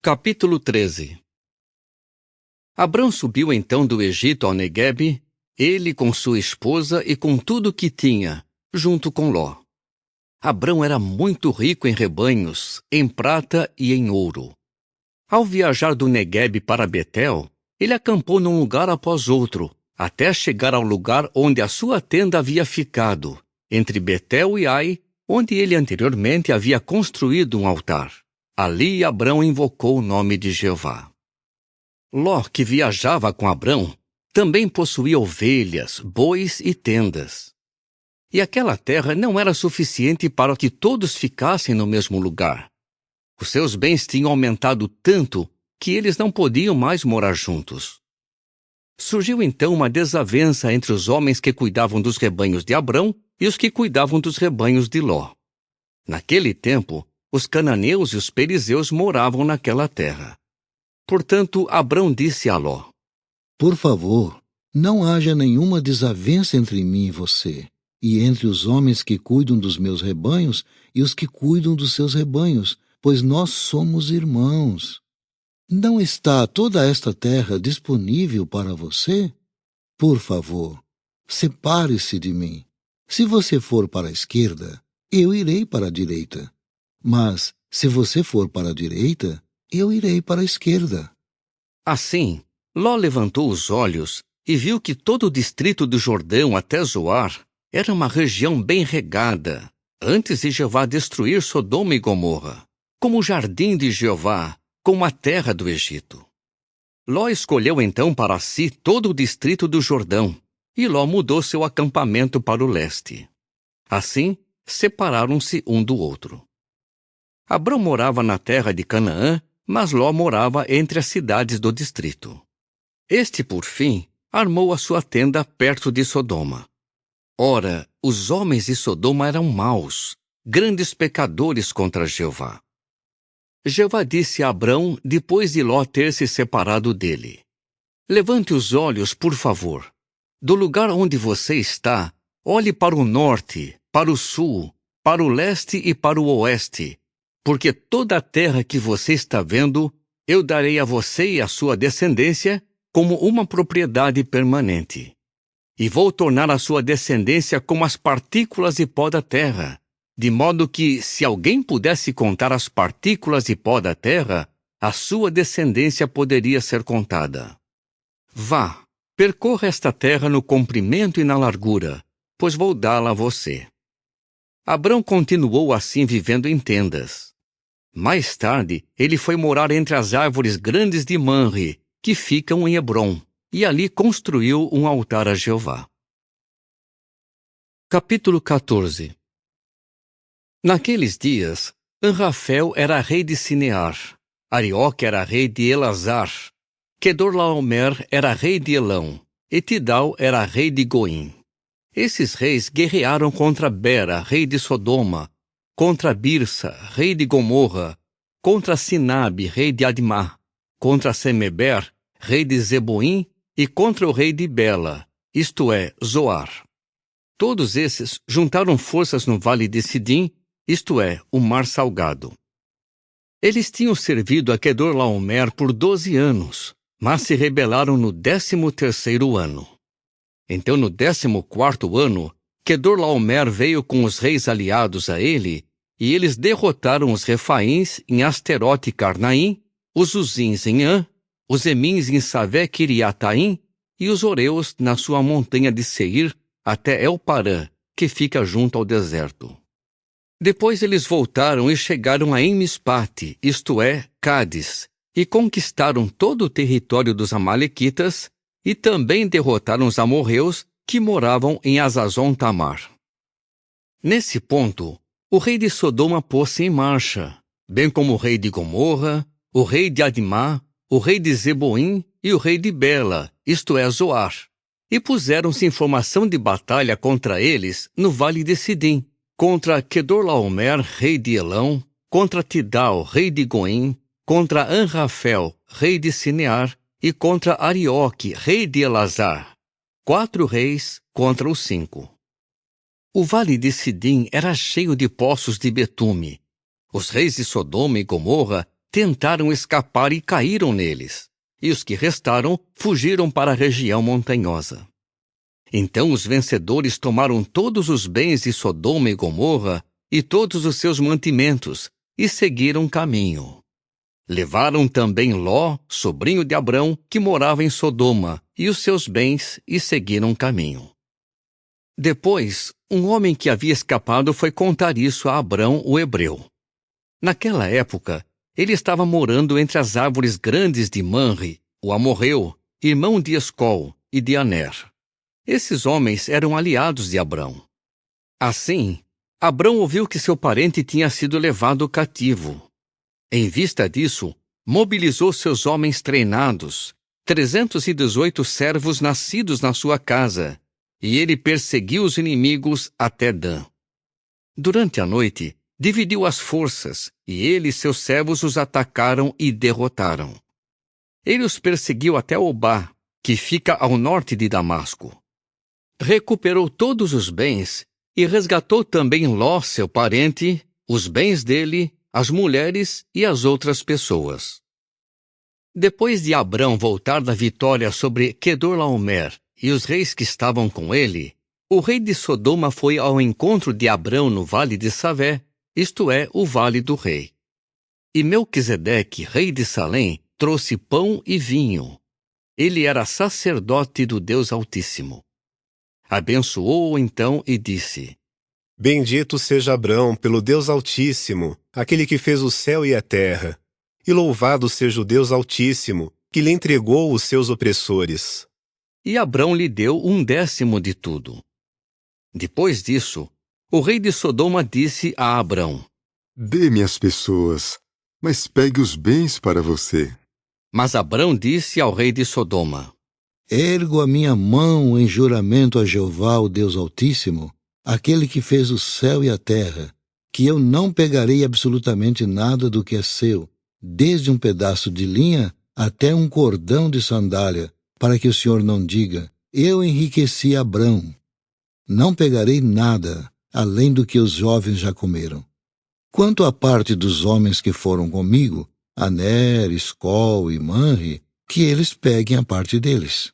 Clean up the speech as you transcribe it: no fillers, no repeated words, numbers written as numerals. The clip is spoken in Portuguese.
Capítulo 13. Abrão subiu então do Egito ao Neguebe, ele com sua esposa e com tudo o que tinha, junto com Ló. Abrão era muito rico em rebanhos, em prata e em ouro. Ao viajar do Neguebe para Betel, ele acampou num lugar após outro, até chegar ao lugar onde a sua tenda havia ficado, entre Betel e Ai, onde ele anteriormente havia construído um altar. Ali Abrão invocou o nome de Jeová. Ló, que viajava com Abrão, também possuía ovelhas, bois e tendas. E aquela terra não era suficiente para que todos ficassem no mesmo lugar. Os seus bens tinham aumentado tanto que eles não podiam mais morar juntos. Surgiu então uma desavença entre os homens que cuidavam dos rebanhos de Abrão e os que cuidavam dos rebanhos de Ló. Naquele tempo, os cananeus e os perizeus moravam naquela terra. Portanto, Abrão disse a Ló: Por favor, não haja nenhuma desavença entre mim e você, e entre os homens que cuidam dos meus rebanhos e os que cuidam dos seus rebanhos, pois nós somos irmãos. Não está toda esta terra disponível para você? Por favor, separe-se de mim. Se você for para a esquerda, eu irei para a direita. Mas, se você for para a direita, eu irei para a esquerda. Assim, Ló levantou os olhos e viu que todo o distrito do Jordão até Zoar era uma região bem regada, antes de Jeová destruir Sodoma e Gomorra, como o jardim de Jeová, como a terra do Egito. Ló escolheu então para si todo o distrito do Jordão, e Ló mudou seu acampamento para o leste. Assim, separaram-se um do outro. Abrão morava na terra de Canaã, mas Ló morava entre as cidades do distrito. Este, por fim, armou a sua tenda perto de Sodoma. Ora, os homens de Sodoma eram maus, grandes pecadores contra Jeová. Jeová disse a Abrão depois de Ló ter se separado dele: Levante os olhos, por favor. Do lugar onde você está, olhe para o norte, para o sul, para o leste e para o oeste, porque toda a terra que você está vendo, eu darei a você e à sua descendência como uma propriedade permanente. E vou tornar a sua descendência como as partículas de pó da terra, de modo que, se alguém pudesse contar as partículas de pó da terra, a sua descendência poderia ser contada. Vá, percorra esta terra no comprimento e na largura, pois vou dá-la a você. Abrão continuou assim vivendo em tendas. Mais tarde, ele foi morar entre as árvores grandes de Manre, que ficam em Hebrom, e ali construiu um altar a Jeová. Capítulo 14. Naqueles dias, Anrafel era rei de Sinear, Arioque era rei de Elazar, Quedorlaomer era rei de Elão, e Tidal era rei de Goim. Esses reis guerrearam contra Bera, rei de Sodoma, contra Birsa, rei de Gomorra, contra Sinabe, rei de Admá, contra Semeber, rei de Zeboim, e contra o rei de Bela, isto é, Zoar. Todos esses juntaram forças no vale de Sidim, isto é, o mar salgado. Eles tinham servido a Quedorlaomer por 12 anos, mas se rebelaram no 13º ano. Então, no 14º ano, Quedorlaomer veio com os reis aliados a ele, e eles derrotaram os Refaíns em Asterote e Carnaim, os Uzins em Ã, os Emins em Savé-Quiriataim e os Oreus na sua montanha de Seir até Elparã, que fica junto ao deserto. Depois eles voltaram e chegaram a Emispate, isto é, Cádiz, e conquistaram todo o território dos Amalequitas e também derrotaram os amorreus que moravam em Azazon-Tamar. Nesse ponto, o rei de Sodoma pôs-se em marcha, bem como o rei de Gomorra, o rei de Admá, o rei de Zeboim e o rei de Bela, isto é, Zoar, e puseram-se em formação de batalha contra eles no vale de Sidim, contra Quedorlaomer, rei de Elão, contra Tidal, rei de Goim, contra Anrafel, rei de Sinear, e contra Arioque, rei de Elazar. 4 reis contra os 5. O vale de Sidim era cheio de poços de betume. Os reis de Sodoma e Gomorra tentaram escapar e caíram neles, e os que restaram fugiram para a região montanhosa. Então os vencedores tomaram todos os bens de Sodoma e Gomorra e todos os seus mantimentos, e seguiram caminho. Levaram também Ló, sobrinho de Abrão, que morava em Sodoma, e os seus bens, e seguiram caminho. Depois, um homem que havia escapado foi contar isso a Abrão, o hebreu. Naquela época, ele estava morando entre as árvores grandes de Manre, o amorreu, irmão de Escol e de Aner. Esses homens eram aliados de Abrão. Assim, Abrão ouviu que seu parente tinha sido levado cativo. Em vista disso, mobilizou seus homens treinados, 318 servos nascidos na sua casa, e ele perseguiu os inimigos até Dan. Durante a noite, dividiu as forças, e ele e seus servos os atacaram e derrotaram. Ele os perseguiu até Obá, que fica ao norte de Damasco. Recuperou todos os bens e resgatou também Ló, seu parente, os bens dele, as mulheres e as outras pessoas. Depois de Abrão voltar da vitória sobre Quedorlaomer e os reis que estavam com ele, o rei de Sodoma foi ao encontro de Abrão no vale de Savé, isto é, o vale do rei. E Melquisedeque, rei de Salém, trouxe pão e vinho. Ele era sacerdote do Deus Altíssimo. Abençoou-o então e disse: Bendito seja Abrão pelo Deus Altíssimo, aquele que fez o céu e a terra. E louvado seja o Deus Altíssimo, que lhe entregou os seus opressores. E Abrão lhe deu 1/10 de tudo. Depois disso, o rei de Sodoma disse a Abrão: Dê-me as pessoas, mas pegue os bens para você. Mas Abrão disse ao rei de Sodoma: Ergo a minha mão em juramento a Jeová, o Deus Altíssimo, aquele que fez o céu e a terra, que eu não pegarei absolutamente nada do que é seu, desde um pedaço de linha até um cordão de sandália, para que o Senhor não diga: eu enriqueci Abrão. Não pegarei nada, além do que os jovens já comeram. Quanto à parte dos homens que foram comigo, Aner, Escol e Manre, que eles peguem a parte deles.